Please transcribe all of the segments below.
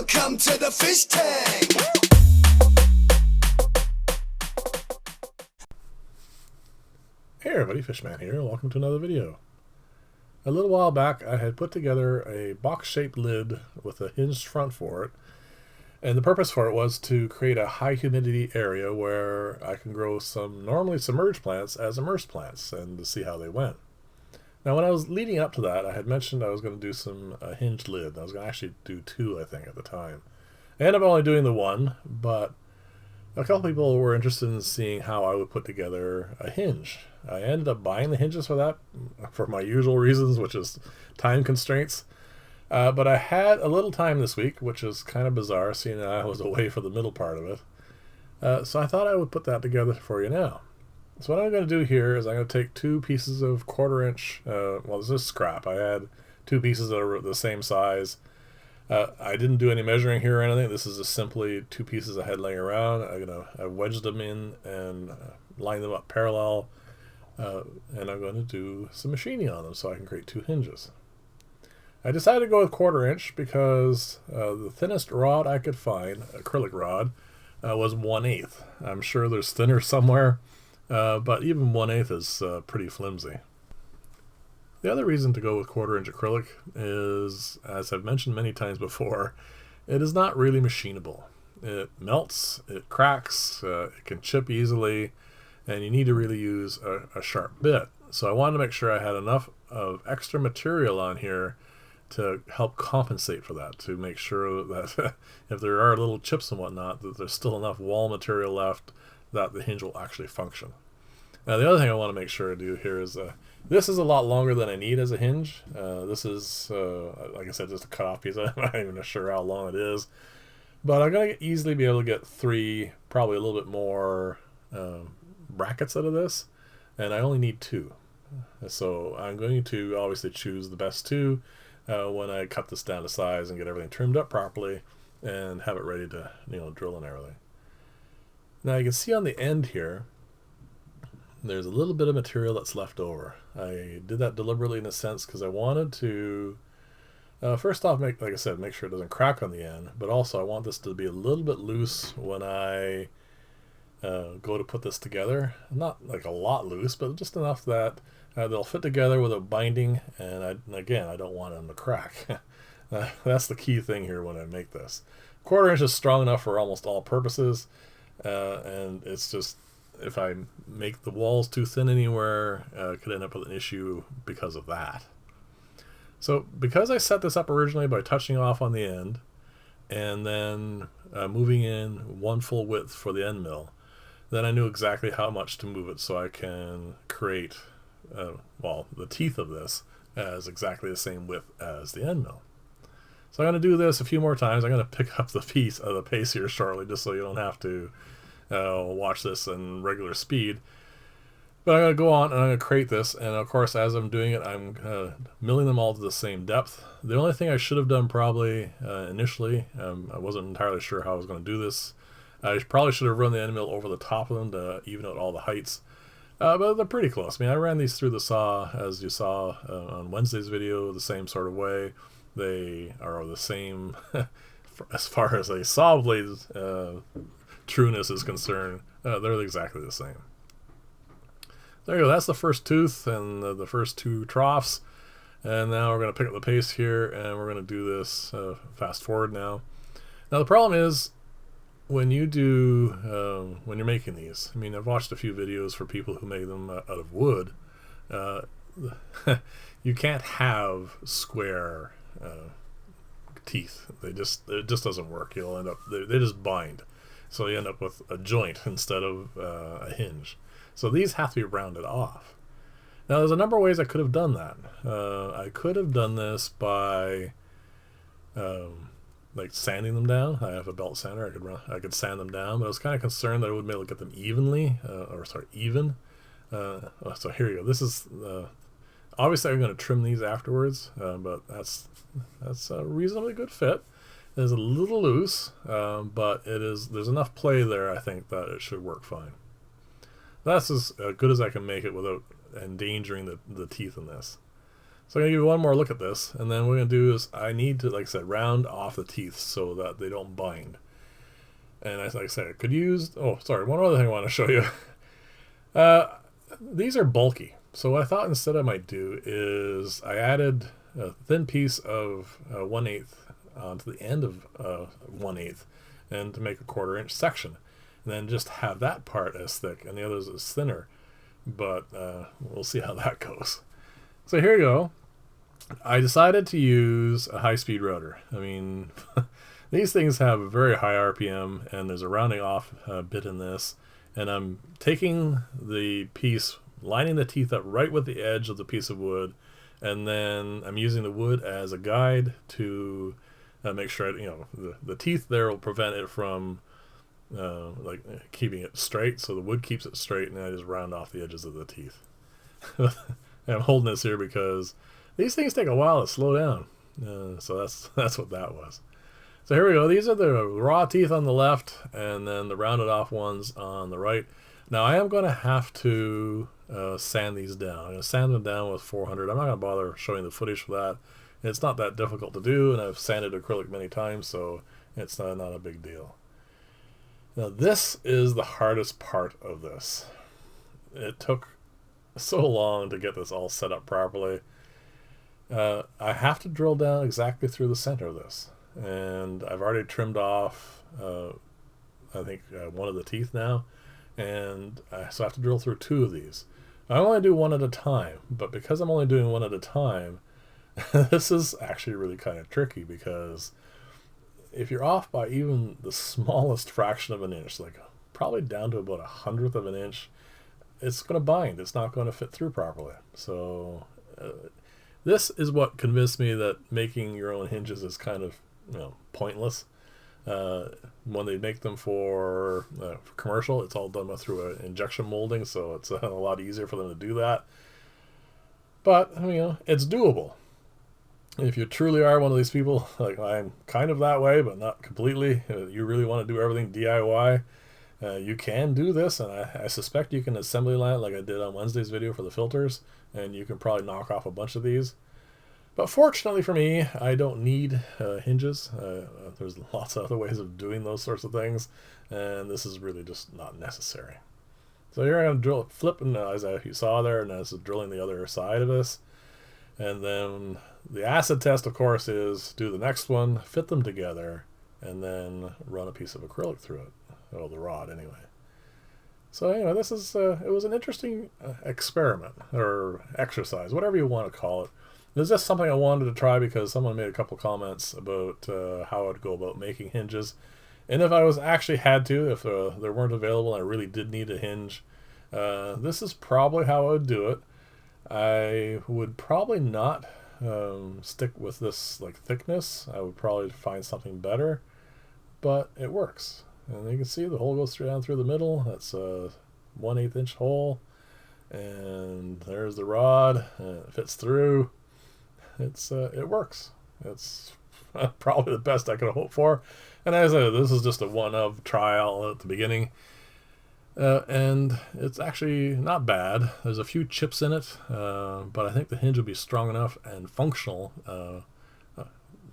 Welcome to the fish tank. Hey everybody, Fishman here. Welcome to another video. A little while back I had put together a box-shaped lid with a hinged front for it, and the purpose for it was to create a high humidity area where I can grow some normally submerged plants as immersed plants and to see how they went. Now when I was leading up to that, I had mentioned I was going to do some hinged lid. I was going to actually do two, I think, at the time. I ended up only doing the one, but a couple people were interested in seeing how I would put together a hinge. I ended up buying the hinges for that, for my usual reasons, which is time constraints. But I had a little time this week, which is kind of bizarre, seeing that I was away for the middle part of it. So I thought I would put that together for you now. So what I'm going to do here is I'm going to take two pieces of 1/4 inch, well, this is scrap. I had two pieces that are the same size. I didn't do any measuring here or anything. This is just simply two pieces I had laying around. I wedged them in and lined them up parallel. And I'm going to do some machining on them so I can create two hinges. I decided to go with 1/4 inch because the thinnest rod I could find, acrylic rod, was 1/8. I'm sure there's thinner somewhere, but even 1/8 is pretty flimsy. The other reason to go with 1/4 inch acrylic is, as I've mentioned many times before, it is not really machinable. It melts, it cracks, it can chip easily, and you need to really use a sharp bit. So I wanted to make sure I had enough of extra material on here to help compensate for that, to make sure that if there are little chips and whatnot, that there's still enough wall material left that the hinge will actually function. Now the other thing I want to make sure to do here is, this is a lot longer than I need as a hinge. This is, like I said, just a cut off piece. I'm not even sure how long it is. But I'm going to easily be able to get three, probably a little bit more brackets out of this. And I only need two. So I'm going to obviously choose the best two when I cut this down to size and get everything trimmed up properly and have it ready to, drill and everything. Now you can see on the end here, there's a little bit of material that's left over. I did that deliberately in a sense because I wanted to, first off, like I said, make sure it doesn't crack on the end, but also I want this to be a little bit loose when I go to put this together. Not like a lot loose, but just enough that they'll fit together without binding, and again, I don't want them to crack. That's the key thing here when I make this. 1/4 inch is strong enough for almost all purposes, and it's just, if I make the walls too thin anywhere, I could end up with an issue because of that. So because I set this up originally by touching off on the end and then moving in one full width for the end mill, then I knew exactly how much to move it so I can create, the teeth of this as exactly the same width as the end mill. So I'm going to do this a few more times. I'm going to pick up the pace here shortly, just so you don't have to watch this in regular speed. But I'm going to go on and I'm going to create this, and of course as I'm doing it I'm milling them all to the same depth. The only thing I should have done probably initially, I wasn't entirely sure how I was going to do this. I probably should have run the end mill over the top of them to even out all the heights. But they're pretty close. I mean, I ran these through the saw, as you saw on Wednesday's video, the same sort of way. They are the same as far as a saw blade trueness is concerned. They're exactly the same. There you go. That's the first tooth and the first two troughs. And now we're going to pick up the pace here, and we're going to do this fast forward now. Now the problem is, when you do, when you're making these, I mean, I've watched a few videos for people who make them out of wood. You can't have square teeth. It just doesn't work. You'll end up, they just bind. So you end up with a joint instead of a hinge. So these have to be rounded off. Now there's a number of ways I could have done that. I could have done this by like sanding them down. I have a belt sander. I could sand them down, but I was kind of concerned that I wouldn't be able to get them evenly, even. So here you go. This is obviously I'm going to trim these afterwards, but that's a reasonably good fit. It is a little loose, but there's enough play there, I think, that it should work fine. That's as good as I can make it without endangering the teeth in this. So I'm going to give you one more look at this, and then what we're going to do is I need to, like I said, round off the teeth so that they don't bind. And like I said, I could use, oh, sorry, one other thing I want to show you. These are bulky. So what I thought instead I might do is I added a thin piece of 1/8 onto the end of 1/8 and to make a 1/4 inch section. And then just have that part as thick and the others as thinner. But we'll see how that goes. So here you go. I decided to use a high-speed router. I mean, these things have a very high RPM, and there's a rounding off bit in this. And I'm taking the piece, lining the teeth up right with the edge of the piece of wood, and then I'm using the wood as a guide to make sure, the teeth there will prevent it from like keeping it straight. So the wood keeps it straight, and I just round off the edges of the teeth. And I'm holding this here because these things take a while to slow down. So that's what that was. So here we go. These are the raw teeth on the left, and then the rounded off ones on the right. Now I am going to have to sand these down. I'm going to sand them down with 400. I'm not going to bother showing the footage for that. It's not that difficult to do, and I've sanded acrylic many times, so it's not a big deal. Now this is the hardest part of this. It took so long to get this all set up properly. I have to drill down exactly through the center of this. And I've already trimmed off, I think, one of the teeth now. And so I have to drill through 2 of these. I only do one at a time. But because I'm only doing one at a time, this is actually really kind of tricky. Because if you're off by even the smallest fraction of an inch, like probably down to about 1/100th of an inch, it's going to bind. It's not going to fit through properly. So this is what convinced me that making your own hinges is kind of pointless. When they make them for commercial, it's all done through an injection molding, so it's a lot easier for them to do that. But it's doable. If you truly are one of these people, like I'm kind of that way, but not completely, you really want to do everything DIY, you can do this, and I suspect you can assembly line it like I did on Wednesday's video for the filters, and you can probably knock off a bunch of these. But fortunately for me, I don't need hinges. There's lots of other ways of doing those sorts of things, and this is really just not necessary. So here I'm going to flip, and as you saw there, and this is drilling the other side of this. And then the acid test, of course, is do the next one, fit them together, and then run a piece of acrylic through it. Well, the rod, anyway. So anyway, this is it was an interesting experiment or exercise, whatever you want to call it. It was just something I wanted to try because someone made a couple comments about how I'd go about making hinges. And if I was actually had to, if they weren't available and I really did need a hinge, this is probably how I would do it. I would probably not stick with this like thickness. I would probably find something better, but it works. And you can see the hole goes down through the middle. That's a 1/8 inch hole. And there's the rod. And it fits through. It works. It's probably the best I could hope for. And as I said, this is just a one-of trial at the beginning. And it's actually not bad. There's a few chips in it, but I think the hinge will be strong enough and functional.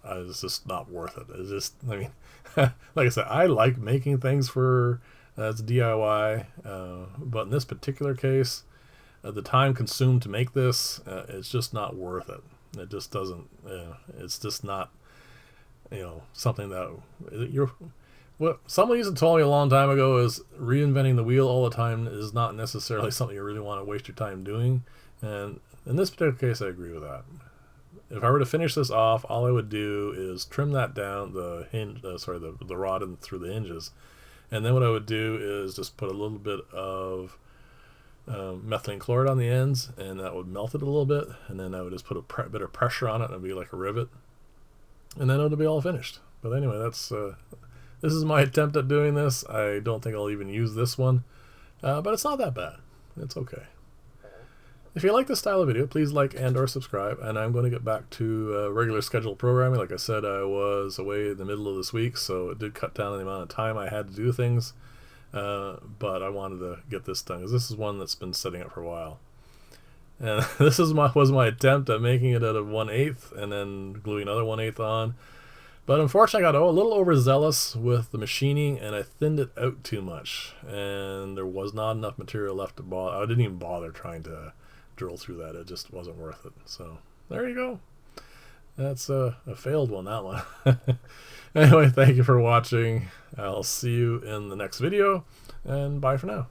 It's just not worth it. It's just, I mean, like I said, I like making things for that's DIY, but in this particular case, the time consumed to make this, it's just not worth it. It just doesn't. It's just not, something that you're. What somebody used to tell me a long time ago is reinventing the wheel all the time is not necessarily something you really want to waste your time doing. And in this particular case, I agree with that. If I were to finish this off, all I would do is trim that down, the hinge, the rod and through the hinges. And then what I would do is just put a little bit of methylene chloride on the ends, and that would melt it a little bit. And then I would just put a bit of pressure on it, and it would be like a rivet. And then it would be all finished. But anyway, this is my attempt at doing this. I don't think I'll even use this one, but it's not that bad. It's okay. If you like this style of video, please like and or subscribe, and I'm going to get back to regular scheduled programming. Like I said, I was away in the middle of this week, so it did cut down the amount of time I had to do things, but I wanted to get this done, because this is one that's been setting up for a while. And this was my attempt at making it out of 1/8 and then gluing another 1/8 on. But unfortunately, I got a little overzealous with the machining, and I thinned it out too much. And there was not enough material left to bother. I didn't even bother trying to drill through that. It just wasn't worth it. So there you go. That's a failed one, that one. Anyway, thank you for watching. I'll see you in the next video, and bye for now.